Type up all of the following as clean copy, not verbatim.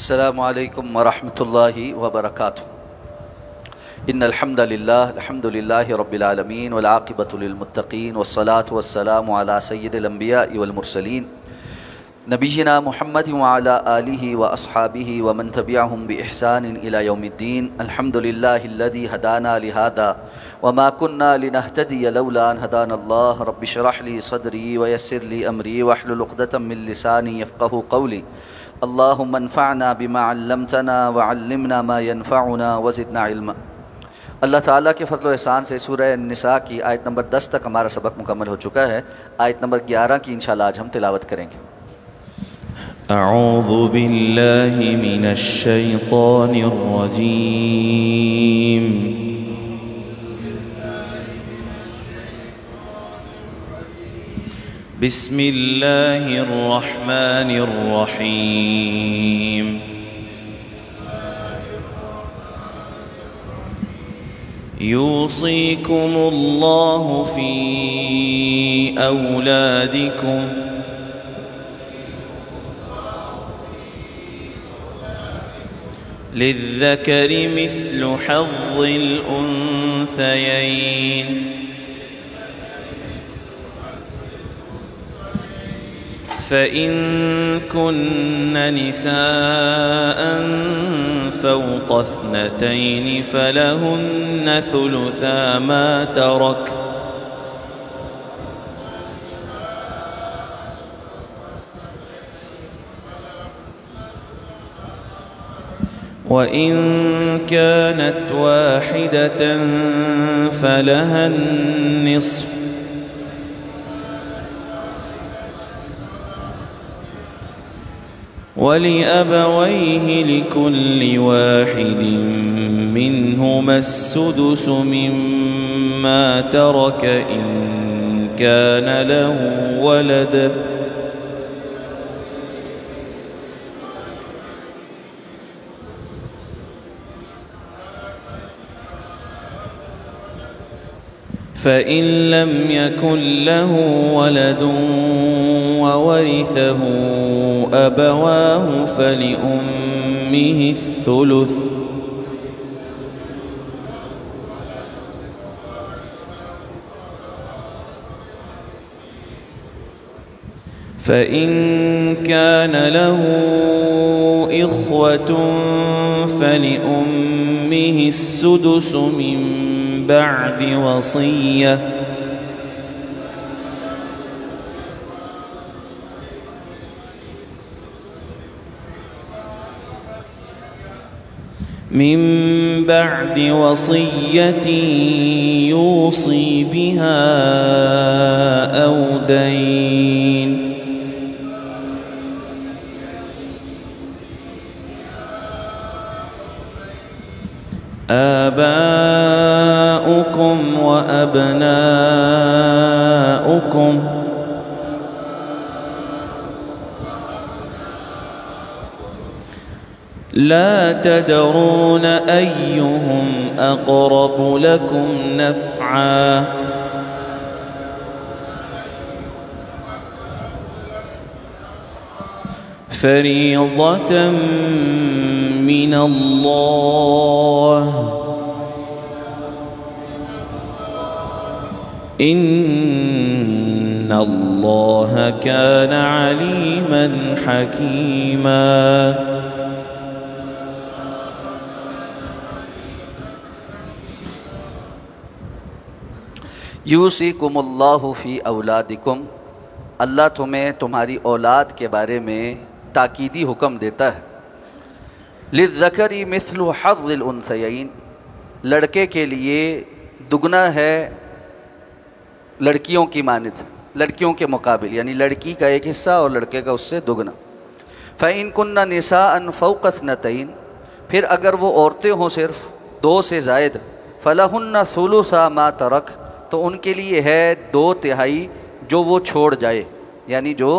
السلام علیکم ورحمۃ اللہ وبرکاتہ۔ ان الحمد للہ رب العالمین والعاقبۃ للمتقین والصلاة والسلام علی سید الانبیاء والمرسلین نبینا محمد وعلی آلہ واصحابہ ومن تبعہم بإحسان الی یوم الدین۔ الحمد للہ الذی ہدانا لہذا وما كنا لنهتدي لولا ان هدانا اللہ۔ رب اشرح لی صدری ویسر لی امری واحلل عقدۃ من لسانی یفقہوا قولی۔ اللہم انفعنا بما علمتنا وعلمنا ما ينفعنا وزدنا علما۔ اللہ تعالیٰ کے فضل و احسان سے سورہ النساء کی آیت نمبر 10 تک ہمارا سبق مکمل ہو چکا ہے۔ آیت نمبر 11 کی انشاءاللہ آج ہم تلاوت کریں گے۔ اعوذ باللہ من الشیطان الرجیم، بسم اللہ الرحمن الرحیم۔ یوصیکم اللہ فی اولادکم للذکر مثل حظ الانثیین، فإن كن نساء فوق اثنتين فلهن ثلثا ما ترك، وإن كانت واحدة فلها النصف، وَلِأَبَوَيْهِ لِكُلِّ وَاحِدٍ مِّنْهُمَا السُّدُسُ مِمَّا تَرَكَ إِن كَانَ لَهُ وَلَدٌ، فإن لم يكن له ولد وورثه أبواه فلأمه الثلث، فإن كان له إخوة فلأمه السدس من بعد وصية، يوصي بها أو دين، آباؤكم وأبناؤكم لا تدرون أيهم أقرب لكم نفعا، فريضة من الله، إن الله كان عليما حكيما۔ یوصیکم اللہ فی اولادکم، اللہ تمہیں تمہاری اولاد کے بارے میں تاکیدی حکم دیتا ہے۔ للذکر مثل حظ الانثیین، لڑکے کے لیے دگنا ہے لڑکیوں کی مانند، لڑکیوں کے مقابل، یعنی لڑکی کا ایک حصہ اور لڑکے کا اس سے دگنا۔ فإن كن نساء فوق اثنتین، پھر اگر وہ عورتیں ہوں صرف 2 سے زائد، فلہن ثلثا ما ترک، تو ان کے لیے ہے 2/3 جو وہ چھوڑ جائے، یعنی جو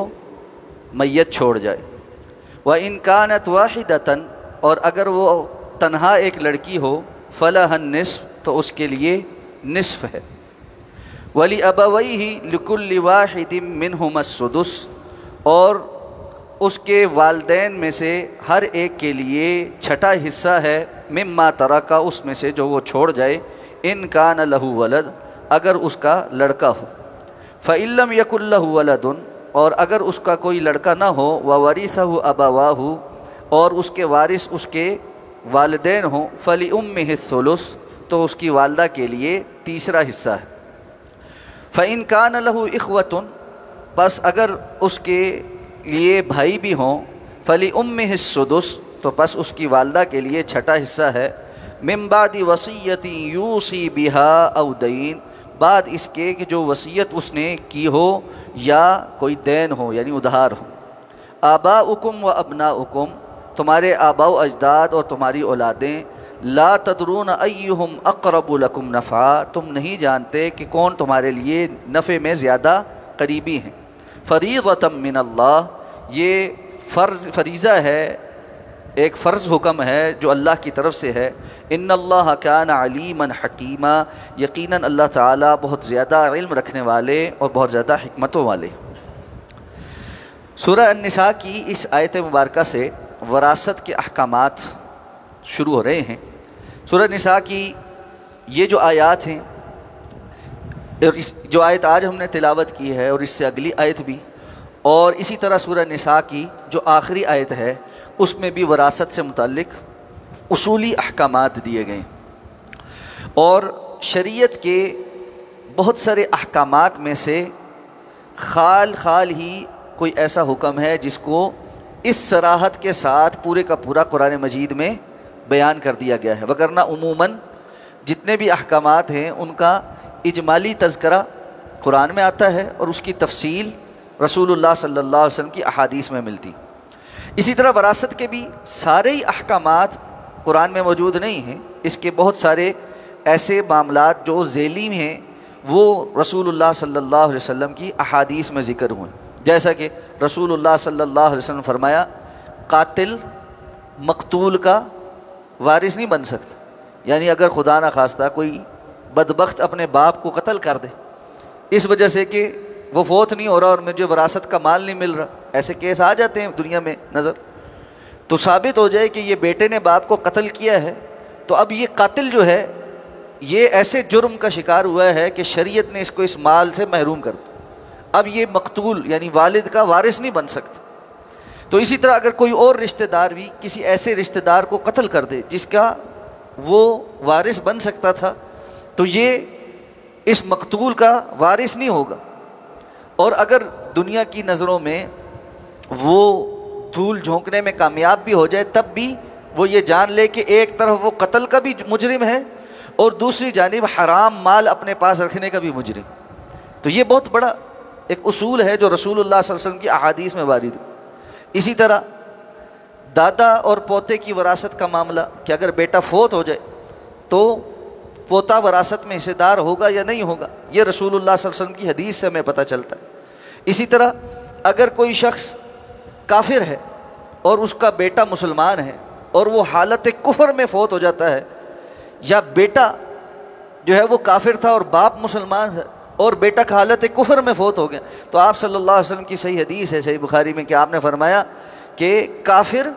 میت چھوڑ جائے۔ وَإِن كَانَتْ وَاحِدَةً، اور اگر وہ تنہا ایک لڑکی ہو، فَلَهَا النِّصْفُ، تو اس کے لیے نصف ہے۔ وَلِأَبَوَيْهِ لِكُلِّ وَاحِدٍ مِّنْهُمَا السُّدُسُ، اور اس کے والدین میں سے ہر ایک کے لیے چھٹا حصہ ہے مما ترکا، اس میں سے جو وہ چھوڑ جائے، ان کان لہ ولد، اگر اس کا لڑکا ہو، فإن لم یکن لہ ولد، اور اگر اس کا کوئی لڑکا نہ ہو، وورثہ ابواہ، اور اس کے وارث اس کے والدین ہوں، فلأمہ الثلث، تو اس کی والدہ کے لیے تیسرا حصہ ہے۔ فإن کان لہ اخوۃ، پس اگر اس کے لیے بھائی بھی ہوں، فلأمہ السدس، تو پس اس کی والدہ کے لیے چھٹا حصہ ہے، من بعد وصیۃ یوصی بہا او دین، بعد اس کے کہ جو وصیت اس نے کی ہو یا کوئی دین ہو یعنی ادھار ہو۔ آباؤکم و ابناؤکم، تمہارے آباء و اجداد اور تمہاری اولادیں، لا تدرون ایہم اقرب لکم نفعا، تم نہیں جانتے کہ کون تمہارے لیے نفع میں زیادہ قریبی ہیں۔ فریضۃ من اللہ، یہ فریضہ ہے، ایک فرض حکم ہے جو اللہ کی طرف سے ہے۔ ان اللہ کان علیما حکیما، یقیناً اللہ تعالیٰ بہت زیادہ علم رکھنے والے اور بہت زیادہ حکمتوں والے۔ سورہ النساء کی اس آیت مبارکہ سے وراثت کے احکامات شروع ہو رہے ہیں۔ سورہ النساء کی یہ جو آیات ہیں، جو آیت آج ہم نے تلاوت کی ہے اور اس سے اگلی آیت بھی، اور اسی طرح سورہ النساء کی جو آخری آیت ہے اس میں بھی وراثت سے متعلق اصولی احکامات دیے گئے، اور شریعت کے بہت سارے احکامات میں سے خال ہی کوئی ایسا حکم ہے جس کو اس صراحت کے ساتھ پورے کا پورا قرآن مجید میں بیان کر دیا گیا ہے، وگرنہ عموماً جتنے بھی احکامات ہیں ان کا اجمالی تذکرہ قرآن میں آتا ہے اور اس کی تفصیل رسول اللہ صلی اللہ علیہ وسلم کی احادیث میں ملتی۔ اسی طرح وراثت کے بھی سارے ہی احکامات قرآن میں موجود نہیں ہیں، اس کے بہت سارے ایسے معاملات جو ذیلی ہیں وہ رسول اللہ صلی اللہ علیہ وسلم کی احادیث میں ذکر ہوئے، جیسا کہ رسول اللہ صلی اللہ علیہ وسلم نے فرمایا قاتل مقتول کا وارث نہیں بن سکتا، یعنی اگر خدا نہ خواستہ کوئی بدبخت اپنے باپ کو قتل کر دے اس وجہ سے کہ وہ فوت نہیں ہو رہا اور مجھے وراثت کا مال نہیں مل رہا، ایسے کیس آ جاتے ہیں دنیا میں نظر، تو ثابت ہو جائے کہ یہ بیٹے نے باپ کو قتل کیا ہے، تو اب یہ قاتل جو ہے یہ ایسے جرم کا شکار ہوا ہے کہ شریعت نے اس کو اس مال سے محروم کر دیا، اب یہ مقتول یعنی والد کا وارث نہیں بن سکتا۔ تو اسی طرح اگر کوئی اور رشتہ دار بھی کسی ایسے رشتہ دار کو قتل کر دے جس کا وہ وارث بن سکتا تھا، تو یہ اس مقتول کا وارث نہیں ہوگا، اور اگر دنیا کی نظروں میں وہ دھول جھونکنے میں کامیاب بھی ہو جائے تب بھی وہ یہ جان لے کہ ایک طرف وہ قتل کا بھی مجرم ہے اور دوسری جانب حرام مال اپنے پاس رکھنے کا بھی مجرم۔ تو یہ بہت بڑا ایک اصول ہے جو رسول اللہ صلی اللہ علیہ وسلم کی احادیث میں وارد ہے۔ اسی طرح دادا اور پوتے کی وراثت کا معاملہ کہ اگر بیٹا فوت ہو جائے تو پوتا وراثت میں حصے دار ہوگا یا نہیں ہوگا، یہ رسول اللہ صلی اللہ علیہ وسلم کی حدیث سے ہمیں پتہ چلتا ہے۔ اسی طرح اگر کوئی شخص کافر ہے اور اس کا بیٹا مسلمان ہے اور وہ حالت کفر میں فوت ہو جاتا ہے، یا بیٹا جو ہے وہ کافر تھا اور باپ مسلمان ہے اور بیٹا کا حالت کفر میں فوت ہو گیا، تو آپ صلی اللہ علیہ وسلم کی صحیح حدیث ہے صحیح بخاری میں کہ آپ نے فرمایا کہ کافر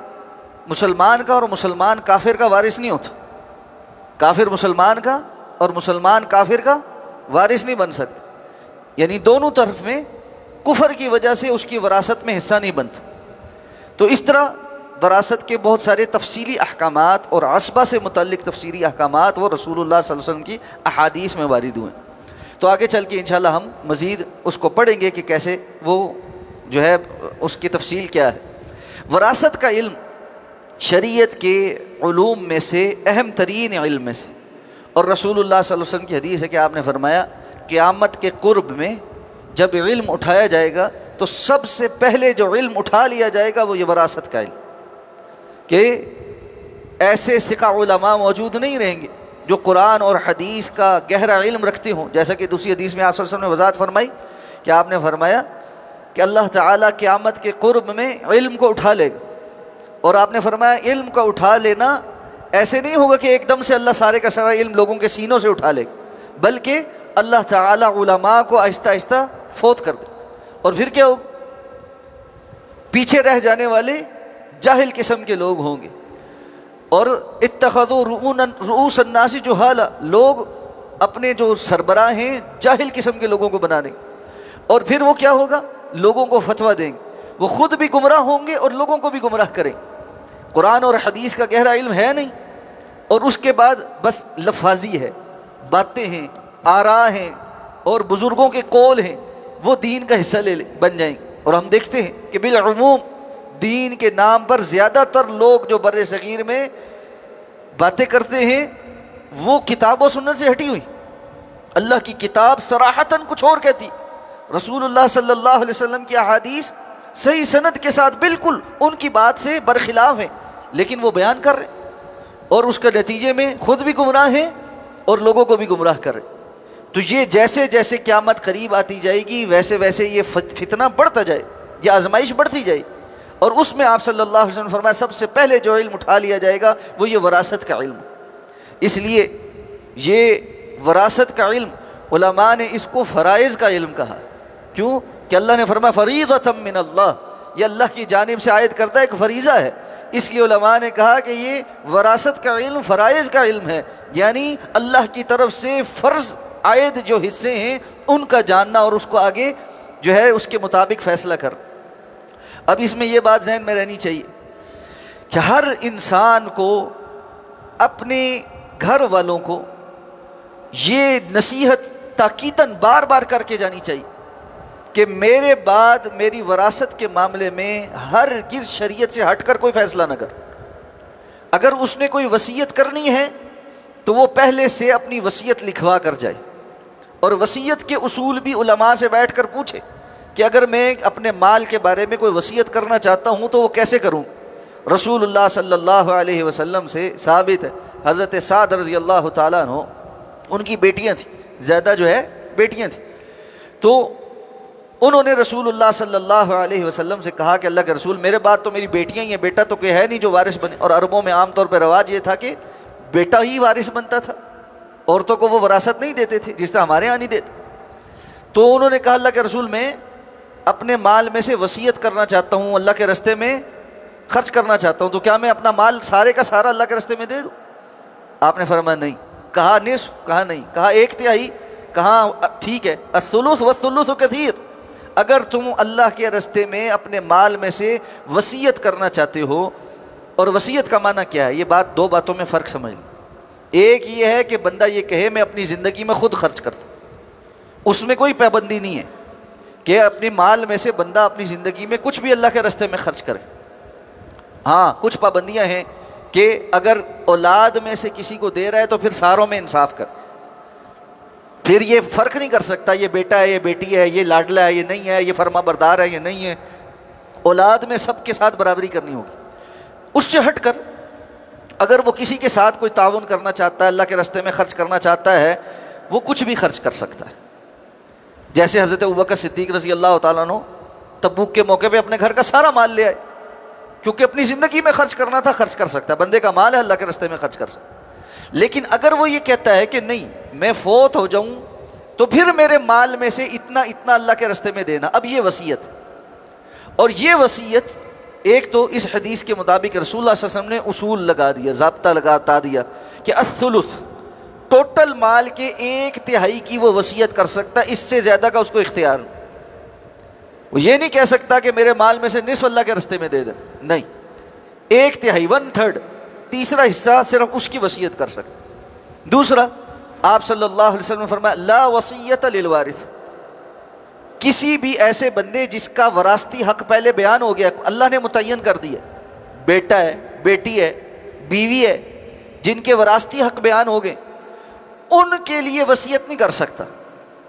مسلمان کا اور مسلمان کافر کا وارث نہیں ہوتا، کافر مسلمان کا اور مسلمان کافر کا وارث نہیں بن سکتا، یعنی دونوں طرف میں کفر کی وجہ سے اس کی وراثت میں حصہ نہیں بنتا۔ تو اس طرح وراثت کے بہت سارے تفصیلی احکامات اور عصبہ سے متعلق تفصیلی احکامات وہ رسول اللہ صلی اللہ علیہ وسلم کی احادیث میں وارد ہوئے۔ تو آگے چل کے انشاءاللہ ہم مزید اس کو پڑھیں گے کہ کیسے وہ جو ہے اس کی تفصیل کیا ہے۔ وراثت کا علم شریعت کے علوم میں سے اہم ترین علم میں سے، اور رسول اللہ صلی اللہ علیہ وسلم کی حدیث ہے کہ آپ نے فرمایا قیامت کے قرب میں جب علم اٹھایا جائے گا تو سب سے پہلے جو علم اٹھا لیا جائے گا وہ یہ وراثت کا علم، کہ ایسے ثقہ علماء موجود نہیں رہیں گے جو قرآن اور حدیث کا گہرا علم رکھتے ہوں، جیسا کہ دوسری حدیث میں آپ صلی اللہ علیہ وسلم نے وضاحت فرمائی کہ آپ نے فرمایا کہ اللہ تعالیٰ قیامت کے قرب میں علم کو اٹھا لے گا، اور آپ نے فرمایا علم کا اٹھا لینا ایسے نہیں ہوگا کہ ایک دم سے اللہ سارے کا سارا علم لوگوں کے سینوں سے اٹھا لے گا، بلکہ اللہ تعالیٰ علماء کو آہستہ آہستہ فوت کر دے، اور پھر کیا ہوگا؟ پیچھے رہ جانے والے جاہل قسم کے لوگ ہوں گے. اور اتخذوا رؤوس الناس جہالا، لوگ اپنے جو سربراہ ہیں جاہل قسم کے لوگوں کو بنا دیں. اور پھر وہ کیا ہوگا؟ لوگوں کو فتویٰ دیں گے، وہ خود بھی گمراہ ہوں گے اور لوگوں کو بھی گمراہ کریں. قرآن اور حدیث کا گہرا علم ہے نہیں، اور اس کے بعد بس لفاظی ہے، باتیں ہیں، آراء ہیں اور بزرگوں کے قول ہیں، وہ دین کا حصہ بن جائیں گے. اور ہم دیکھتے ہیں کہ بالعموم دین کے نام پر زیادہ تر لوگ جو بر صغیر میں باتیں کرتے ہیں وہ کتاب و سنت سے ہٹی ہوئی. اللہ کی کتاب صراحتاً کچھ اور کہتی، رسول اللہ صلی اللہ علیہ وسلم کی احادیث صحیح سند کے ساتھ بالکل ان کی بات سے برخلاف ہیں، لیکن وہ بیان کر رہے اور اس کے نتیجے میں خود بھی گمراہ ہیں اور لوگوں کو بھی گمراہ کر رہے. تو یہ جیسے جیسے قیامت قریب آتی جائے گی ویسے ویسے یہ فتنہ بڑھتا جائے، یہ آزمائش بڑھتی جائے. اور اس میں آپ صلی اللہ علیہ وسلم نے فرمایا سب سے پہلے جو علم اٹھا لیا جائے گا وہ یہ وراثت کا علم. اس لیے یہ وراثت کا علم علماء نے اس کو فرائض کا علم کہا. کیوں؟ کہ اللہ نے فرمایا فریضۃ من اللہ، یہ اللہ کی جانب سے عائد کرتا ہے، ایک فریضہ ہے. اس لیے علماء نے کہا کہ یہ وراثت کا علم فرائض کا علم ہے، یعنی اللہ کی طرف سے فرض عائد جو حصے ہیں ان کا جاننا اور اس کو آگے جو ہے اس کے مطابق فیصلہ کر. اب اس میں یہ بات ذہن میں رہنی چاہیے کہ ہر انسان کو اپنے گھر والوں کو یہ نصیحت تاکیداً بار بار کر کے جانی چاہیے کہ میرے بعد میری وراثت کے معاملے میں ہرگز شریعت سے ہٹ کر کوئی فیصلہ نہ کر. اگر اس نے کوئی وصیت کرنی ہے تو وہ پہلے سے اپنی وصیت لکھوا کر جائے، اور وصیت کے اصول بھی علماء سے بیٹھ کر پوچھے کہ اگر میں اپنے مال کے بارے میں کوئی وصیت کرنا چاہتا ہوں تو وہ کیسے کروں. رسول اللہ صلی اللہ علیہ وسلم سے ثابت ہے، حضرت سعد رضی اللہ تعالیٰ عنہ ان کی بیٹیاں تھیں، زیادہ جو ہے بیٹیاں تھیں، تو انہوں نے رسول اللہ صلی اللہ علیہ وسلم سے کہا کہ اللہ کے رسول میرے بعد تو میری بیٹیاں ہی ہیں، بیٹا تو کوئی ہے نہیں جو وارث بنے. اور عربوں میں عام طور پہ رواج یہ تھا کہ بیٹا ہی وارث بنتا تھا، عورتوں کو وہ وراثت نہیں دیتے تھے جس طرح ہمارے یہاں نہیں دیتے. تو انہوں نے کہا اللہ کے رسول میں اپنے مال میں سے وصیت کرنا چاہتا ہوں، اللہ کے راستے میں خرچ کرنا چاہتا ہوں، تو کیا میں اپنا مال سارے کا سارا اللہ کے راستے میں دے دوں؟ آپ نے فرمایا نہیں. کہا نصف؟ کہا نہیں. کہا ایک تہائی؟ کہا ٹھیک ہے. الثلث والثلث کثیر، اگر تم اللہ کے راستے میں اپنے مال میں سے وصیت کرنا چاہتے ہو، اور وصیت کا معنی کیا ہے، یہ بات دو باتوں میں فرق سمجھ لیں. ایک یہ ہے کہ بندہ یہ کہے میں اپنی زندگی میں خود خرچ کرتا ہوں، اس میں کوئی پابندی نہیں ہے کہ اپنے مال میں سے بندہ اپنی زندگی میں کچھ بھی اللہ کے راستے میں خرچ کرے. ہاں کچھ پابندیاں ہیں کہ اگر اولاد میں سے کسی کو دے رہا ہے تو پھر ساروں میں انصاف کر، پھر یہ فرق نہیں کر سکتا یہ بیٹا ہے یہ بیٹی ہے، یہ لاڈلا ہے یہ نہیں ہے، یہ فرما بردار ہے یہ نہیں ہے. اولاد میں سب کے ساتھ برابری کرنی ہوگی. اس سے ہٹ کر اگر وہ کسی کے ساتھ کوئی تعاون کرنا چاہتا ہے، اللہ کے راستے میں خرچ کرنا چاہتا ہے، وہ کچھ بھی خرچ کر سکتا ہے. جیسے حضرت ابوبکر صدیق رضی اللہ تعالیٰ عنہ تبوک کے موقع پہ اپنے گھر کا سارا مال لے آئے، کیونکہ اپنی زندگی میں خرچ کرنا تھا. خرچ کر سکتا ہے، بندے کا مال ہے، اللہ کے راستے میں خرچ کر سکتا ہے. لیکن اگر وہ یہ کہتا ہے کہ نہیں میں فوت ہو جاؤں تو پھر میرے مال میں سے اتنا اتنا اللہ کے راستے میں دینا، اب یہ وصیت. اور یہ وصیت ایک تو اس حدیث کے مطابق رسول اللہ صلی اللہ علیہ وسلم نے اصول لگا دیا، ضابطہ لگا دیا کہ الثلث، ٹوٹل مال کے ایک تہائی کی وہ وصیت کر سکتا ہے، اس سے زیادہ کا اس کو اختیار. وہ یہ نہیں کہہ سکتا کہ میرے مال میں سے نصف اللہ کے راستے میں دے دیں، نہیں، ایک تہائی 1/3، تیسرا حصہ صرف اس کی وصیت کر سکتا. دوسرا، آپ صلی اللہ علیہ وسلم نے فرمایا لا وصیت للوارث، کسی بھی ایسے بندے جس کا وراثتی حق پہلے بیان ہو گیا، اللہ نے متعین کر دیا، بیٹا ہے، بیٹی ہے، بیوی ہے، جن کے وراثتی حق بیان ہو گئے، ان کے لیے وصیت نہیں کر سکتا.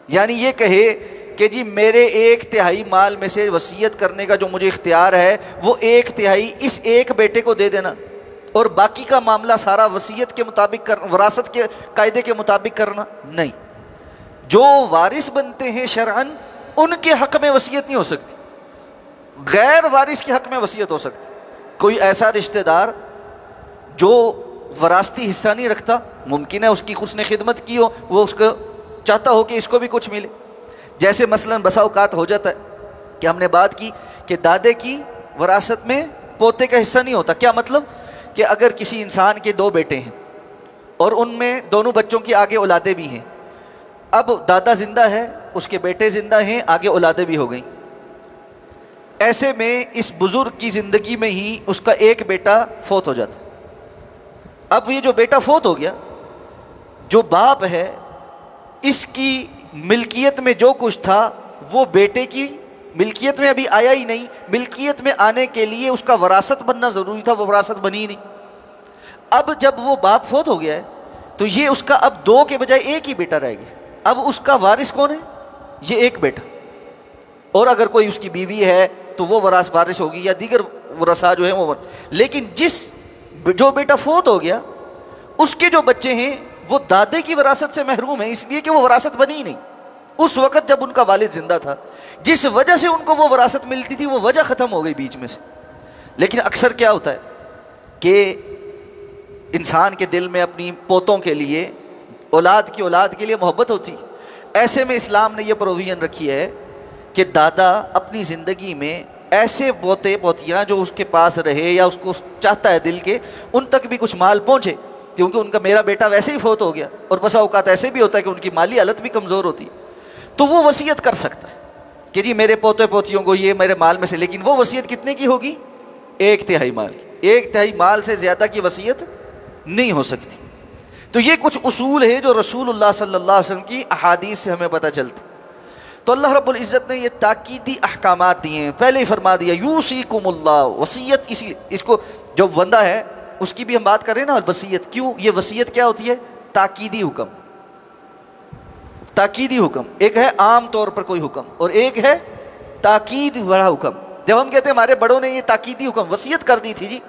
یعنی یہ کہے کہ جی میرے ایک تہائی مال میں سے وصیت کرنے کا جو مجھے اختیار ہے وہ ایک تہائی اس ایک بیٹے کو دے دینا اور باقی کا معاملہ سارا وصیت کے مطابق وراثت کے قاعدے کے مطابق کرنا، نہیں. جو وارث بنتے ہیں شرعاً ان کے حق میں وصیت نہیں ہو سکتی، غیر وارث کے حق میں وصیت ہو سکتی. کوئی ایسا رشتہ دار جو وراثتی حصہ نہیں رکھتا، ممکن ہے اس کی اس نے خدمت کی ہو، وہ اس کو چاہتا ہو کہ اس کو بھی کچھ ملے. جیسے مثلاً بسا اوقات ہو جاتا ہے کہ ہم نے بات کی کہ دادے کی وراثت میں پوتے کا حصہ نہیں ہوتا۔ کیا مطلب؟ کہ اگر کسی انسان کے 2 بیٹے ہیں اور ان میں دونوں بچوں کی آگے اولادیں بھی ہیں، اب دادا زندہ ہے، اس کے بیٹے زندہ ہیں، آگے اولادیں بھی ہو گئیں، ایسے میں اس بزرگ کی زندگی میں ہی اس کا ایک بیٹا فوت ہو جاتا۔ اب یہ جو بیٹا فوت ہو گیا، جو باپ ہے اس کی ملکیت میں جو کچھ تھا وہ بیٹے کی ملکیت میں ابھی آیا ہی نہیں، ملکیت میں آنے کے لیے اس کا وراثت بننا ضروری تھا، وہ وراثت بنی نہیں۔ اب جب وہ باپ فوت ہو گیا ہے تو یہ اس کا اب 2 کے بجائے ایک ہی بیٹا رہ گیا، اب اس کا وارث کون ہے؟ یہ ایک بیٹا، اور اگر کوئی اس کی بیوی ہے تو وہ وارث ہوگی یا دیگر ورثاء جو ہیں وہ، لیکن جو بیٹا فوت ہو گیا اس کے جو بچے ہیں وہ دادے کی وراثت سے محروم ہیں، اس لیے کہ وہ وراثت بنی ہی نہیں اس وقت جب ان کا والد زندہ تھا۔ جس وجہ سے ان کو وہ وراثت ملتی تھی وہ وجہ ختم ہو گئی بیچ میں سے۔ لیکن اکثر کیا ہوتا ہے کہ انسان کے دل میں اپنی پوتوں کے لیے، اولاد کے لیے محبت ہوتی، ایسے میں اسلام نے یہ پروویژن رکھی ہے کہ دادا اپنی زندگی میں ایسے پوتے پوتیاں جو اس کے پاس رہے یا اس کو چاہتا ہے دل کے، ان تک بھی کچھ مال پہنچے، کیونکہ ان کا میرا بیٹا ویسے ہی فوت ہو گیا، اور بسا اوقات ایسے بھی ہوتا ہے کہ ان کی مالی حالت بھی کمزور ہوتی ہے، تو وہ وصیت کر سکتا ہے کہ جی میرے پوتے پوتیوں کو یہ میرے مال میں سے، لیکن وہ وصیت کتنے کی ہوگی؟ 1/3 مال کی، 1/3 مال سے زیادہ کی وصیت نہیں ہو سکتی۔ تو یہ کچھ اصول ہے جو رسول اللہ صلی اللہ علیہ وسلم کی احادیث سے ہمیں پتہ چلتا۔ تو اللہ رب العزت نے یہ تاکیدی احکامات دیے ہیں، پہلے ہی فرما دیا یوصیکم اللہ، وصیت اس کو جو بندہ ہے اس کی بھی ہم بات کر رہے ہیں نا، وصیت کیوں؟ یہ وصیت کیا ہوتی ہے؟ تاکیدی حکم، تاکیدی حکم، ایک ہے عام طور پر کوئی حکم اور ایک ہے تاکید والا حکم۔ جب ہم کہتے ہیں ہمارے بڑوں نے یہ تاکیدی حکم وصیت کر دی تھی جی،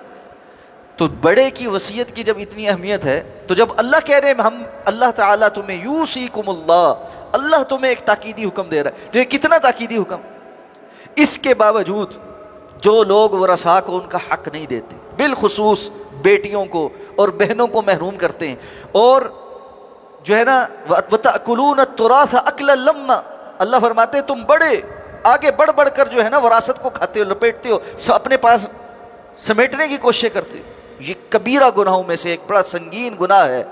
تو بڑے کی وصیت کی جب اتنی اہمیت ہے تو جب اللہ کہہ رہے ہیں ہم اللہ تعالیٰ تمہیں یوصیکم اللہ، اللہ تمہیں ایک تاکیدی حکم دے رہا ہے، تو یہ کتنا تاکیدی حکم؟ اس کے باوجود جو لوگ ورثاء کو ان کا حق نہیں دیتے، بالخصوص بیٹیوں کو اور بہنوں کو محروم کرتے ہیں، اور جو ہے نا وَتَأْكُلُونَ التُّرَاثَ أَكْلًا لَمًّا، اللہ فرماتے ہیں تم بڑے آگے بڑھ بڑھ کر جو ہے نا وراثت کو کھاتے ہو، لپیٹتے ہو، اپنے پاس سمیٹنے کی کوشش کرتے ہو۔ یہ کبیرہ گناہوں میں سے ایک بڑا سنگین گناہ ہے،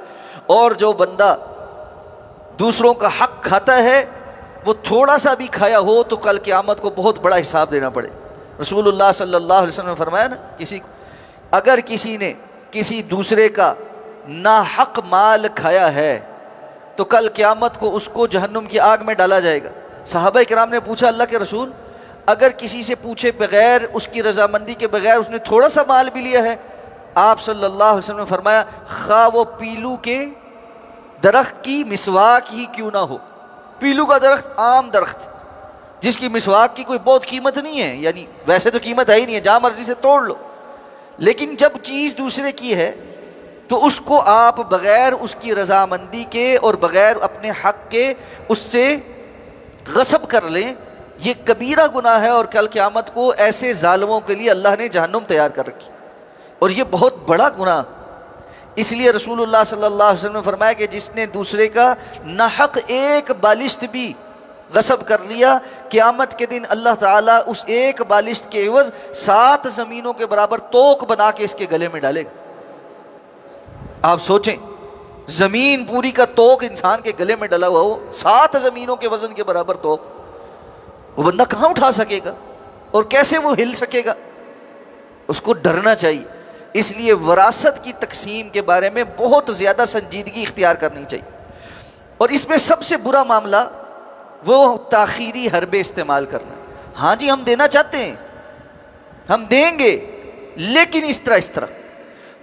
اور جو بندہ دوسروں کا حق کھاتا ہے وہ تھوڑا سا بھی کھایا ہو تو کل قیامت کو بہت بڑا حساب دینا پڑے۔ رسول اللہ صلی اللہ علیہ وسلم نے فرمایا نا، اگر کسی نے کسی دوسرے کا ناحق مال کھایا ہے تو کل قیامت کو اس کو جہنم کی آگ میں ڈالا جائے گا۔ صحابہ کرام نے پوچھا اللہ کے رسول، اگر کسی سے پوچھے بغیر اس کی رضامندی کے بغیر اس نے تھوڑا سا مال بھی لیا ہے، آپ صلی اللہ علیہ وسلم نے فرمایا خواہ وہ پیلو کے درخت کی مسواک ہی کیوں نہ ہو، پیلو کا درخت عام درخت جس کی مسواک کی کوئی بہت قیمت نہیں ہے، یعنی ویسے تو قیمت ہے ہی نہیں ہے، جہاں مرضی سے توڑ لو، لیکن جب چیز دوسرے کی ہے تو اس کو آپ بغیر اس کی رضامندی کے اور بغیر اپنے حق کے اس سے غصب کر لیں، یہ کبیرہ گناہ ہے، اور کل قیامت کو ایسے ظالموں کے لیے اللہ نے جہنم تیار کر رکھی، اور یہ بہت بڑا گناہ۔ اس لیے رسول اللہ صلی اللہ علیہ وسلم نے فرمایا کہ جس نے دوسرے کا ناحق ایک بالشت بھی غصب کر لیا، قیامت کے دن اللہ تعالیٰ اس ایک بالشت کے عوض 7 زمینوں کے برابر توق بنا کے اس کے گلے میں ڈالے گا۔ آپ سوچیں، زمین پوری کا توق انسان کے گلے میں ڈلا ہوا ہو، 7 زمینوں کے وزن کے برابر توق، وہ بندہ کہاں اٹھا سکے گا اور کیسے وہ ہل سکے گا؟ اس کو ڈرنا چاہیے۔ اس لیے وراثت کی تقسیم کے بارے میں بہت زیادہ سنجیدگی اختیار کرنی چاہیے، اور اس میں سب سے برا معاملہ وہ تاخیری حربے استعمال کرنا۔ ہاں جی ہم دینا چاہتے ہیں، ہم دیں گے، لیکن اس طرح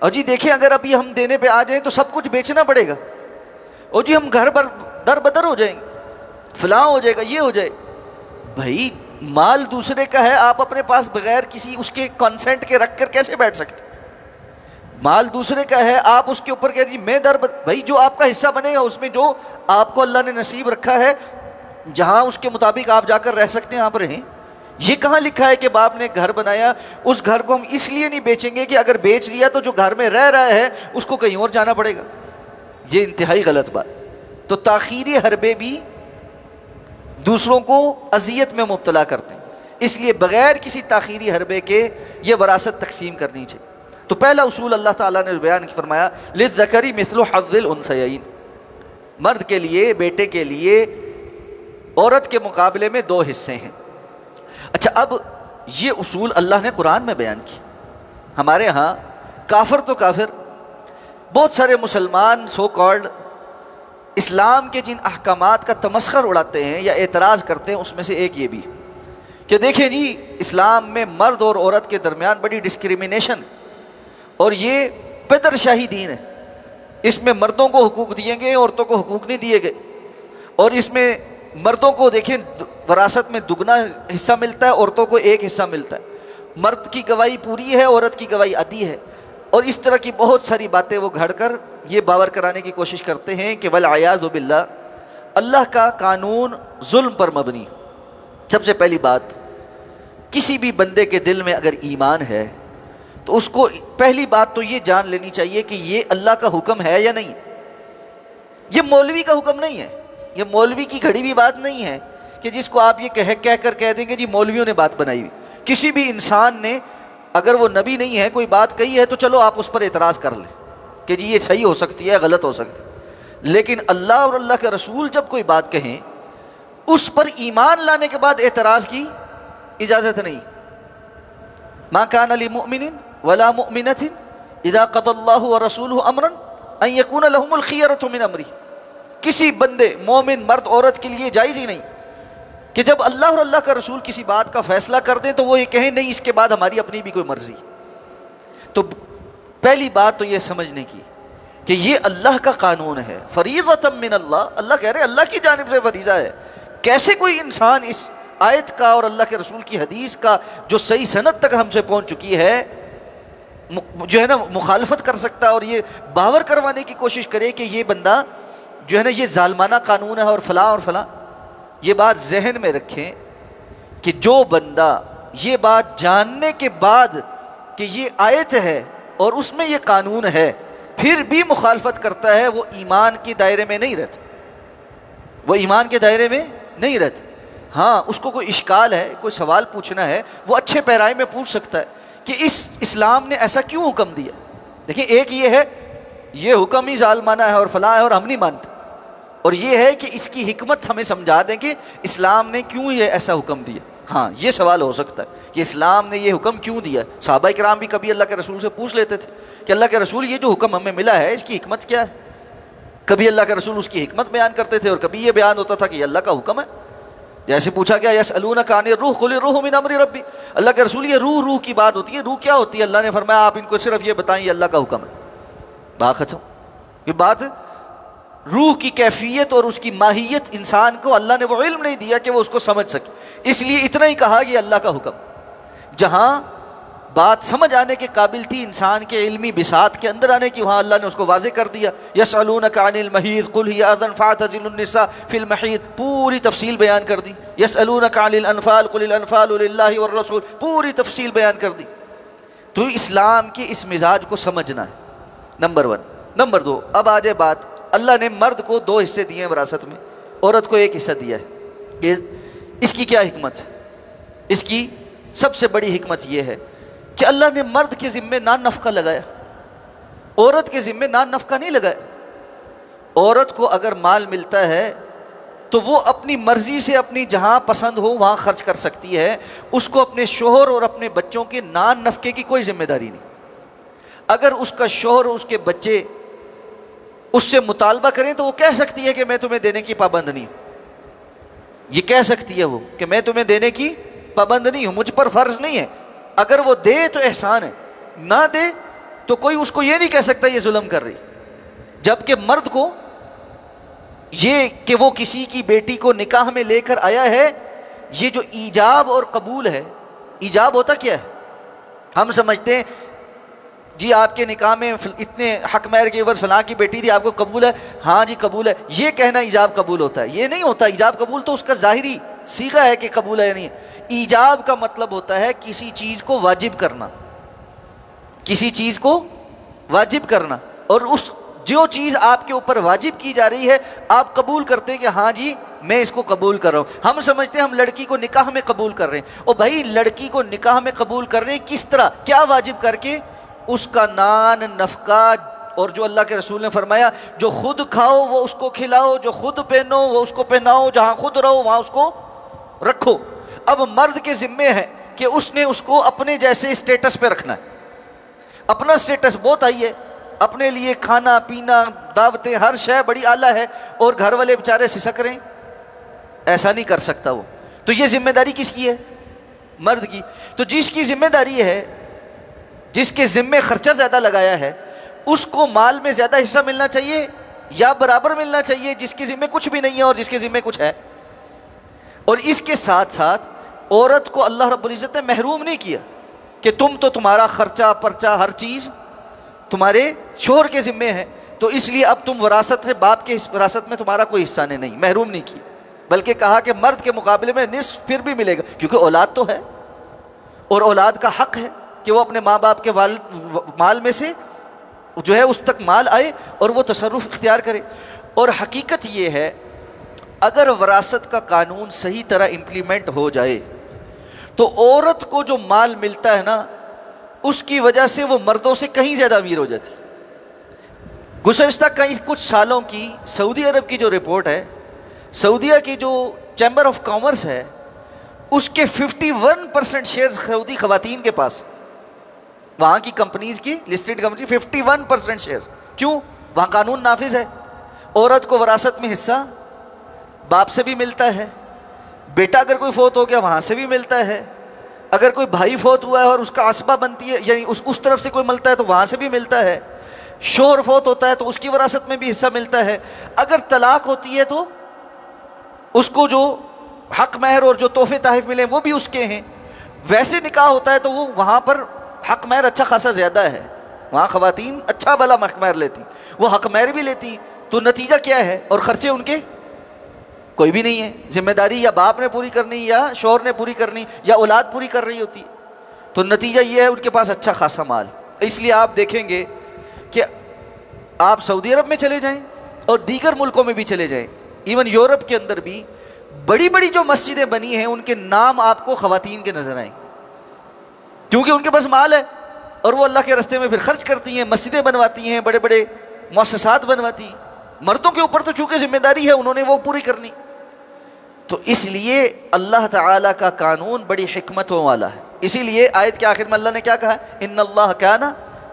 اور جی دیکھیں اگر ابھی ہم دینے پہ آ جائیں تو سب کچھ بیچنا پڑے گا، اور جی ہم گھر در بدر ہو جائیں گے، فلاں ہو جائے گا، یہ ہو جائے۔ بھائی مال دوسرے کا ہے، آپ اپنے پاس بغیر کسی اس کے کنسنٹ کے رکھ کر کیسے بیٹھ سکتے؟ مال دوسرے کا ہے، آپ اس کے اوپر کہہ دیجیے میں بھائی جو آپ کا حصہ بنے گا اس میں جو آپ کو اللہ نے نصیب رکھا ہے، جہاں اس کے مطابق آپ جا کر رہ سکتے ہیں آپ رہیں۔ یہ کہاں لکھا ہے کہ باپ نے گھر بنایا اس گھر کو ہم اس لیے نہیں بیچیں گے کہ اگر بیچ لیا تو جو گھر میں رہ رہا ہے اس کو کہیں اور جانا پڑے گا؟ یہ انتہائی غلط بات۔ تو تاخیری حربے بھی دوسروں کو اذیت میں مبتلا کرتے ہیں۔ اس لیے بغیر کسی تاخیری حربے کے یہ وراثت تقسیم کرنی چاہیے۔ تو پہلا اصول اللہ تعالیٰ نے بیان فرمایا للذکر مثل حظ الانثیین، مرد کے لیے، بیٹے کے لیے عورت کے مقابلے میں 2 حصے ہیں۔ اچھا، اب یہ اصول اللہ نے قرآن میں بیان کی۔ ہمارے ہاں کافر تو کافر، بہت سارے مسلمان سو کالڈ اسلام کے جن احکامات کا تمسخر اڑاتے ہیں یا اعتراض کرتے ہیں، اس میں سے ایک یہ بھی کہ دیکھیں جی اسلام میں مرد اور عورت کے درمیان بڑی ڈسکریمنیشن، اور یہ پیدر شاہی دین ہے، اس میں مردوں کو حقوق دیے گئے، عورتوں کو حقوق نہیں دیے گئے، اور اس میں مردوں کو دیکھیں وراثت میں دگنا حصہ ملتا ہے، عورتوں کو 1 حصہ ملتا ہے، مرد کی گواہی پوری ہے، عورت کی گواہی آدھی ہے، اور اس طرح کی بہت ساری باتیں وہ گھڑ کر یہ باور کرانے کی کوشش کرتے ہیں کہ والعیاذ باللہ اللہ کا قانون ظلم پر مبنی۔ سب سے پہلی بات، کسی بھی بندے کے دل میں اگر ایمان ہے تو اس کو پہلی بات تو یہ جان لینی چاہیے کہ یہ اللہ کا حکم ہے یا نہیں۔ یہ مولوی کا حکم نہیں ہے، یہ مولوی کی گھڑی بھی بات نہیں ہے کہ جس کو آپ یہ کہہ کر کہہ دیں گے جی مولویوں نے بات بنائی ہوئی۔ کسی بھی انسان نے اگر وہ نبی نہیں ہے کوئی بات کہی ہے تو چلو آپ اس پر اعتراض کر لیں کہ جی یہ صحیح ہو سکتی ہے، غلط ہو سکتی ہے، لیکن اللہ اور اللہ کے رسول جب کوئی بات کہیں اس پر ایمان لانے کے بعد اعتراض کی اجازت نہیں۔ ما کان لمؤمن ولا مؤمنۃ اذا قضى الله ورسوله امرا ان يكون لهم الخيرة من امره، کسی بندے مومن مرد عورت کے لیے جائز ہی نہیں کہ جب اللہ اور اللہ کا رسول کسی بات کا فیصلہ کر دیں تو وہ یہ کہیں نہیں اس کے بعد ہماری اپنی بھی کوئی مرضی۔ تو پہلی بات تو یہ سمجھنے کی کہ یہ اللہ کا قانون ہے، فریضۃ من اللہ، اللہ کہہ رہے اللہ کی جانب سے فریضہ ہے۔ کیسے کوئی انسان اس آیت کا اور اللہ کے رسول کی حدیث کا جو صحیح سند تک ہم سے پہنچ چکی ہے جو ہے نا مخالفت کر سکتا ہے اور یہ باور کروانے کی کوشش کرے کہ یہ بندہ جو ہے نا یہ ظالمانہ قانون ہے اور فلاں اور فلاں۔ یہ بات ذہن میں رکھیں کہ جو بندہ یہ بات جاننے کے بعد کہ یہ آیت ہے اور اس میں یہ قانون ہے پھر بھی مخالفت کرتا ہے، وہ ایمان کے دائرے میں نہیں رہتا، وہ ایمان کے دائرے میں نہیں رہتا۔ ہاں اس کو کوئی اشکال ہے، کوئی سوال پوچھنا ہے، وہ اچھے پیرائے میں پوچھ سکتا ہے کہ اس اسلام نے ایسا کیوں حکم دیا۔ دیکھیں ایک یہ ہے یہ حکم ہی ظالمانہ ہے اور فلاں ہے اور ہم نہیں مانتے، اور یہ ہے کہ اس کی حکمت ہمیں سمجھا دیں کہ اسلام نے کیوں یہ ایسا حکم دیا۔ ہاں یہ سوال ہو سکتا ہے کہ اسلام نے یہ حکم کیوں دیا۔ صحابہ کرام بھی کبھی اللہ کے رسول سے پوچھ لیتے تھے کہ اللہ کے رسول یہ جو حکم ہمیں ملا ہے اس کی حکمت کیا ہے۔ کبھی اللہ کے رسول اس کی حکمت بیان کرتے تھے اور کبھی یہ بیان ہوتا تھا کہ یہ اللہ کا حکم ہے۔ جیسے پوچھا گیا یسألونک عن الروح قل الروح من امر ربی، اللہ کے رسول یہ روح کی بات ہوتی ہے، روح کیا ہوتی ہے؟ اللہ نے فرمایا آپ ان کو صرف یہ بتائیں یہ اللہ کا حکم ہے، بات ختم۔ یہ بات روح کی کیفیت اور اس کی ماہیت انسان کو اللہ نے وہ علم نہیں دیا کہ وہ اس کو سمجھ سکے، اس لیے اتنا ہی کہا یہ اللہ کا حکم۔ جہاں بات سمجھ آنے کے قابل تھی انسان کے علمی بساط کے اندر آنے کی، وہاں اللہ نے اس کو واضح کر دیا۔ یسألونک عن المحیض قل ہی اذن فاعتزلوا النساء فی المحیض، پوری تفصیل بیان کر دی۔ یسألونک عن الانفال قل الانفال للہ والرسول، پوری تفصیل بیان کر دی۔ تو اسلام کے اس مزاج کو سمجھنا ہے، نمبر 1۔ نمبر 2، اب آ جائے بات، اللہ نے مرد کو 2 حصے دیے ہیں وراثت میں، عورت کو 1 حصہ دیا ہے۔ اس کی کیا حکمت ہے؟ اس کی سب سے بڑی حکمت یہ ہے کہ اللہ نے مرد کے ذمے نان نفقہ لگایا، عورت کے ذمے نان نفقہ نہیں لگایا۔ عورت کو اگر مال ملتا ہے تو وہ اپنی مرضی سے اپنی جہاں پسند ہو وہاں خرچ کر سکتی ہے، اس کو اپنے شوہر اور اپنے بچوں کے نان نفقے کی کوئی ذمہ داری نہیں۔ اگر اس کا شوہر اور اس کے بچے اس سے مطالبہ کریں تو وہ کہہ سکتی ہے کہ میں تمہیں دینے کی پابند نہیں ہوں، یہ کہہ سکتی ہے وہ کہ میں تمہیں دینے کی پابند نہیں ہوں، مجھ پر فرض نہیں ہے۔ اگر وہ دے تو احسان ہے، نہ دے تو کوئی اس کو یہ نہیں کہہ سکتا یہ ظلم کر رہی۔ جبکہ مرد کو یہ کہ وہ کسی کی بیٹی کو نکاح میں لے کر آیا ہے، یہ جو ایجاب اور قبول ہے، ایجاب ہوتا کیا ہے؟ ہم سمجھتے ہیں جی آپ کے نکاح میں اتنے حق مہر کے عوض فلاں کی بیٹی تھی، آپ کو قبول ہے؟ ہاں جی قبول ہے، یہ کہنا ایجاب قبول ہوتا ہے، یہ نہیں ہوتا۔ ایجاب قبول تو اس کا ظاہری صیغہ ہے کہ قبول ہے یا نہیں ہے۔ ایجاب کا مطلب ہوتا ہے کسی چیز کو واجب کرنا، کسی چیز کو واجب کرنا، اور اس جو چیز آپ کے اوپر واجب کی جا رہی ہے آپ قبول کرتے ہیں کہ ہاں جی میں اس کو قبول کر رہا ہوں. ہم سمجھتے ہیں ہم لڑکی کو نکاح میں قبول کر رہے ہیں. او بھائی لڑکی کو نکاح میں قبول کر رہے ہیں کس طرح, کیا واجب کر کے؟ اس کا نان نفقہ, اور جو اللہ کے رسول نے فرمایا جو خود کھاؤ وہ اس کو کھلاؤ, جو خود پہنو وہ اس کو پہناؤ, جہاں خود رہو وہاں اس کو رکھو. اب مرد کے ذمے ہے کہ اس نے اس کو اپنے جیسے اسٹیٹس پہ رکھنا ہے. اپنا اسٹیٹس بہت آئی ہے, اپنے لیے کھانا پینا دعوتیں ہر شے بڑی اعلیٰ ہے, اور گھر والے بیچارے سسک رہے ہیں, ایسا نہیں کر سکتا وہ. تو یہ ذمہ داری کس کی ہے؟ مرد کی. تو جس کی ذمہ داری ہے, جس کے ذمے خرچہ زیادہ لگایا ہے, اس کو مال میں زیادہ حصہ ملنا چاہیے یا برابر ملنا چاہیے جس کے ذمے کچھ بھی نہیں ہے اور جس کے ذمے کچھ ہے؟ اور اس کے ساتھ ساتھ عورت کو اللہ رب العزت نے محروم نہیں کیا کہ تم تو تمہارا خرچہ پرچہ ہر چیز تمہارے شوہر کے ذمے ہے, تو اس لیے اب تم وراثت سے باپ کے وراثت میں تمہارا کوئی حصہ نہیں, محروم نہیں کیا, بلکہ کہا کہ مرد کے مقابلے میں نصف پھر بھی ملے گا, کیونکہ اولاد تو ہے اور اولاد کا حق ہے کہ وہ اپنے ماں باپ کے مال میں سے جو ہے اس تک مال آئے اور وہ تصرف اختیار کرے. اور حقیقت یہ ہے اگر وراثت کا قانون صحیح طرح امپلیمنٹ ہو جائے تو عورت کو جو مال ملتا ہے نا اس کی وجہ سے وہ مردوں سے کہیں زیادہ امیر ہو جاتی. گزشتہ کچھ سالوں کی سعودی عرب کی جو رپورٹ ہے, سعودیہ کی جو چیمبر آف کامرس ہے, اس کے 51% شیئرز سعودی خواتین کے پاس, وہاں کی کمپنیز کی لسٹڈ کمپنی 51% شیئرز. کیوں؟ وہاں قانون نافذ ہے, عورت کو وراثت میں حصہ باپ سے بھی ملتا ہے, بیٹا اگر کوئی فوت ہو گیا وہاں سے بھی ملتا ہے, اگر کوئی بھائی فوت ہوا ہے اور اس کا عصبہ بنتی ہے یعنی اس طرف سے کوئی ملتا ہے تو وہاں سے بھی ملتا ہے, شوہر فوت ہوتا ہے تو اس کی وراثت میں بھی حصہ ملتا ہے, اگر طلاق ہوتی ہے تو اس کو جو حق مہر اور جو تحفے تحائف ملے وہ بھی اس کے ہیں. ویسے نکاح ہوتا ہے تو وہ وہاں پر حق مہر اچھا خاصا زیادہ ہے, وہاں خواتین اچھا بھلا حق مہر لیتی, وہ حق مہر بھی لیتی, تو نتیجہ کیا ہے؟ اور خرچے ان کے کوئی بھی نہیں ہے, ذمہ داری یا باپ نے پوری کرنی یا شوہر نے پوری کرنی یا اولاد پوری کر رہی ہوتی, تو نتیجہ یہ ہے ان کے پاس اچھا خاصا مال. اس لیے آپ دیکھیں گے کہ آپ سعودی عرب میں چلے جائیں اور دیگر ملکوں میں بھی چلے جائیں, ایون یورپ کے اندر بھی بڑی بڑی جو مسجدیں بنی ہیں ان کے نام آپ کو خواتین کے نظر آئیں, کیونکہ ان کے پاس مال ہے اور وہ اللہ کے راستے میں پھر خرچ کرتی ہیں, مسجدیں بنواتی ہیں, بڑے بڑے مؤسسات بنواتی ہیں. مردوں کے اوپر تو چونکہ ذمہ داری ہے انہوں نے وہ پوری کرنی. تو اس لیے اللہ تعالیٰ کا قانون بڑی حکمتوں والا ہے. اسی لیے آیت کے آخر میں اللہ نے کیا کہا؟ ان اللہ کان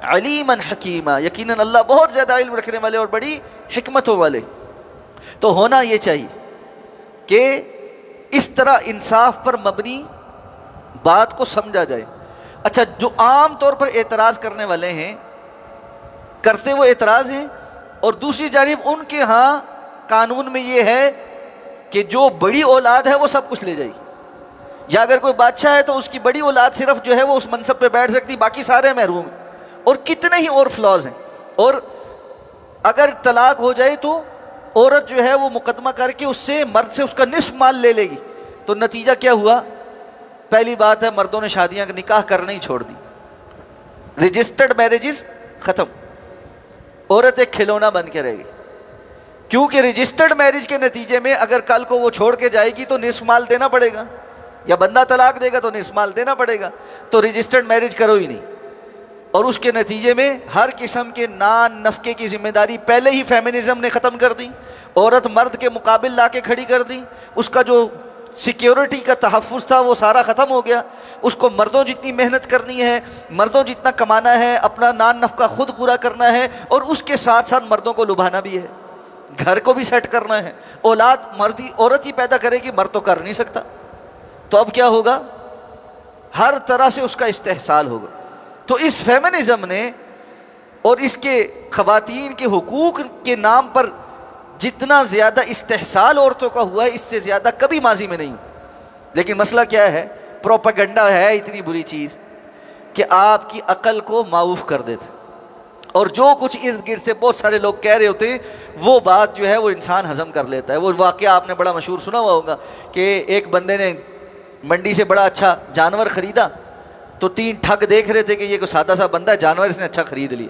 علیما حکیما, یقیناً اللہ بہت زیادہ علم رکھنے والے اور بڑی حکمتوں والے. تو ہونا یہ چاہیے کہ اس طرح انصاف پر مبنی بات کو سمجھا جائے. اچھا, جو عام طور پر اعتراض کرنے والے ہیں کرتے وہ اعتراض ہیں, اور دوسری جانب ان کے ہاں قانون میں یہ ہے کہ جو بڑی اولاد ہے وہ سب کچھ لے جائے, یا اگر کوئی بادشاہ ہے تو اس کی بڑی اولاد صرف جو ہے وہ اس منصب پہ بیٹھ سکتی, باقی سارے محروم ہیں. اور کتنے ہی اور فلاز ہیں. اور اگر طلاق ہو جائے تو عورت جو ہے وہ مقدمہ کر کے اس سے مرد سے اس کا نصف مال لے لے گی. تو نتیجہ کیا ہوا؟ پہلی بات ہے مردوں نے شادیاں نکاح کرنا ہی چھوڑ دی, رجسٹرڈ میرجز ختم, عورت ایک کھلونا بن کے رہے گی. کیونکہ رجسٹرڈ میرج کے نتیجے میں اگر کل کو وہ چھوڑ کے جائے گی تو نصف مال دینا پڑے گا, یا بندہ طلاق دے گا تو نصف مال دینا پڑے گا. تو رجسٹرڈ میرج کرو ہی نہیں, اور اس کے نتیجے میں ہر قسم کے نان نفقے کی ذمہ داری پہلے ہی فیمنزم نے ختم کر دی, عورت مرد کے مقابل لا کے کھڑی کر دی, اس کا جو سیکیورٹی کا تحفظ تھا وہ سارا ختم ہو گیا. اس کو مردوں جتنی محنت کرنی ہے, مردوں جتنا کمانا ہے, اپنا نان نفقہ خود پورا کرنا ہے, اور اس کے ساتھ ساتھ مردوں کو لبھانا بھی ہے, گھر کو بھی سیٹ کرنا ہے. اولاد عورت ہی پیدا کرے گی, مرد تو کر نہیں سکتا. تو اب کیا ہوگا؟ ہر طرح سے اس کا استحصال ہوگا. تو اس فیمنزم نے اور اس کے خواتین کے حقوق کے نام پر جتنا زیادہ استحصال عورتوں کا ہوا ہے اس سے زیادہ کبھی ماضی میں نہیں. لیکن مسئلہ کیا ہے؟ پروپیگنڈا ہے اتنی بری چیز کہ آپ کی عقل کو معوف کر دیتا, اور جو کچھ ارد گرد سے بہت سارے لوگ کہہ رہے ہوتے ہیں وہ بات جو ہے وہ انسان ہضم کر لیتا ہے. وہ واقعہ آپ نے بڑا مشہور سنا ہوا ہوگا کہ ایک بندے نے منڈی سے بڑا اچھا جانور خریدا, تو 3 ٹھگ دیکھ رہے تھے کہ یہ کوئی سادہ سا بندہ ہے, جانور اس نے اچھا خرید لیا.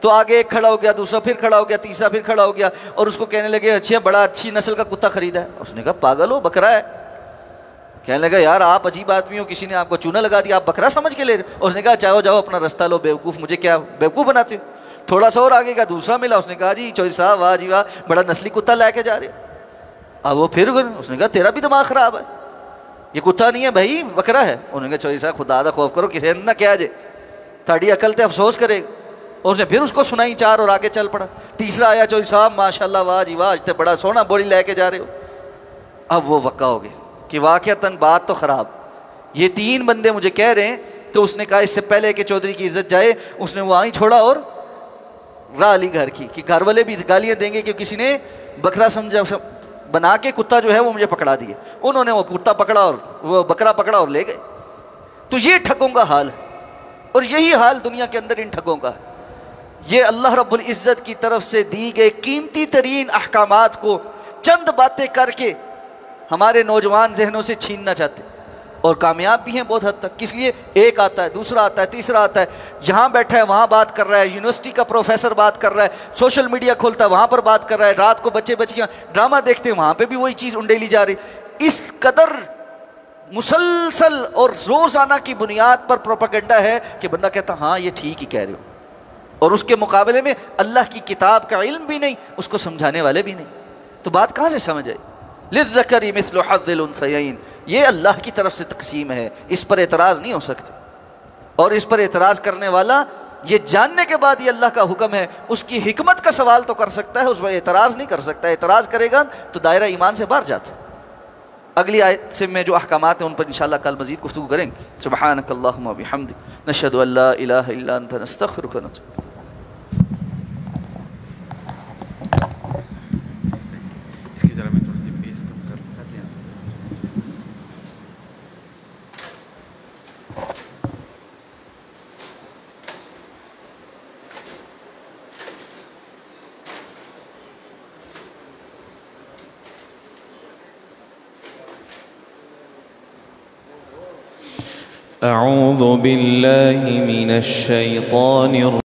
تو آگے ایک کھڑا ہو گیا، دوسرا پھر کھڑا ہو گیا، تیسرا پھر کھڑا ہو گیا، اور اس کو کہنے لگے اچھا بڑا اچھی نسل کا کتا خریدا ہے۔ اس نے کہا پاگل ہو، بکرا ہے۔ کہنے لگا یار آپ عجیب آدمی ہو، کسی نے آپ کو چونا لگا دیا، آپ بکرا سمجھ کے لے رہے ہو۔ اس نے کہا چاہو جاؤ اپنا رستہ لو بیوقوف، مجھے کیا بیوقوف بناتے ہو۔ تھوڑا سا اور آگے کا دوسرا ملا، اس نے کہا جی چوہدری صاحب واہ جی واہ، بڑا نسلی کتا لے کے جا رہے ہو۔ اب وہ پھر اس نے کہا تیرا بھی دماغ خراب ہے، یہ کتا نہیں ہے بھائی بکرا ہے۔ انہوں نے کہا چوہدری صاحب خدا دا خوف کرو، کسی نے نہ کیا جے، تھوڑی عقل تے افسوس کرے گا۔ اور اس نے پھر اس کو سنائی چار اور آگے چل پڑا۔ تیسرا آیا چوہدری صاحب ماشاءاللہ واہ جی واہ، تے بڑا سونا بوڑی لے کے جا رہے ہو۔ اب وہ وقع ہو گئے کہ واقعتاً بات تو خراب، یہ تین بندے مجھے کہہ رہے ہیں۔ تو اس نے کہا اس سے پہلے کہ چودھری کی عزت جائے، اس نے وہاں ہی چھوڑا اور راہ لی گھر کی، کہ گھر والے بھی گالیاں دیں گے کہ کسی نے بکرا سمجھا بنا کے کتا جو ہے وہ مجھے پکڑا دیے۔ انہوں نے وہ کتا پکڑا اور وہ بکرا پکڑا اور لے گئے۔ تو یہ ٹھگوں کا حال ہے، اور یہی حال دنیا کے اندر ان ٹھگوں کا ہے۔ یہ اللہ رب العزت کی طرف سے دی گئے قیمتی ترین احکامات کو چند باتیں کر کے ہمارے نوجوان ذہنوں سے چھیننا چاہتے، اور کامیاب بھی ہیں بہت حد تک۔ کس لیے؟ ایک آتا ہے، دوسرا آتا ہے، تیسرا آتا ہے، یہاں بیٹھا ہے وہاں بات کر رہا ہے، یونیورسٹی کا پروفیسر بات کر رہا ہے، سوشل میڈیا کھولتا ہے وہاں پر بات کر رہا ہے، رات کو بچے بچیاں ڈرامہ دیکھتے ہیں وہاں پہ بھی وہی چیز انڈیلی جا رہی۔ اس قدر مسلسل اور روزانہ کی بنیاد پر پروپیگنڈا ہے کہ بندہ کہتا ہاں یہ ٹھیک ہی کہہ رہے ہو، اور اس کے مقابلے میں اللہ کی کتاب کا علم بھی نہیں، اس کو سمجھانے والے بھی نہیں۔ تو بات کہاں سے سمجھ آئی؟ للذکر مثل حظ الانثیین، یہ اللہ کی طرف سے تقسیم ہے، اس پر اعتراض نہیں ہو سکتے۔ اور اس پر اعتراض کرنے والا یہ جاننے کے بعد یہ اللہ کا حکم ہے، اس کی حکمت کا سوال تو کر سکتا ہے، اس پر اعتراض نہیں کر سکتا۔ اعتراض کرے گا تو دائرہ ایمان سے باہر جاتا ہے۔ اگلی آیت سے میں جو احکامات ہیں ان پر انشاءاللہ کل مزید گفتگو کریں گے۔ سبحانک اللہم و بحمدک، نشہد ان لا الہ الا انت، نستغفرک و نتوب۔ اس کی ذرا میں تھوڑی سی پیس کم کر لوں۔ أعوذ بالله من الشيطان الرجيم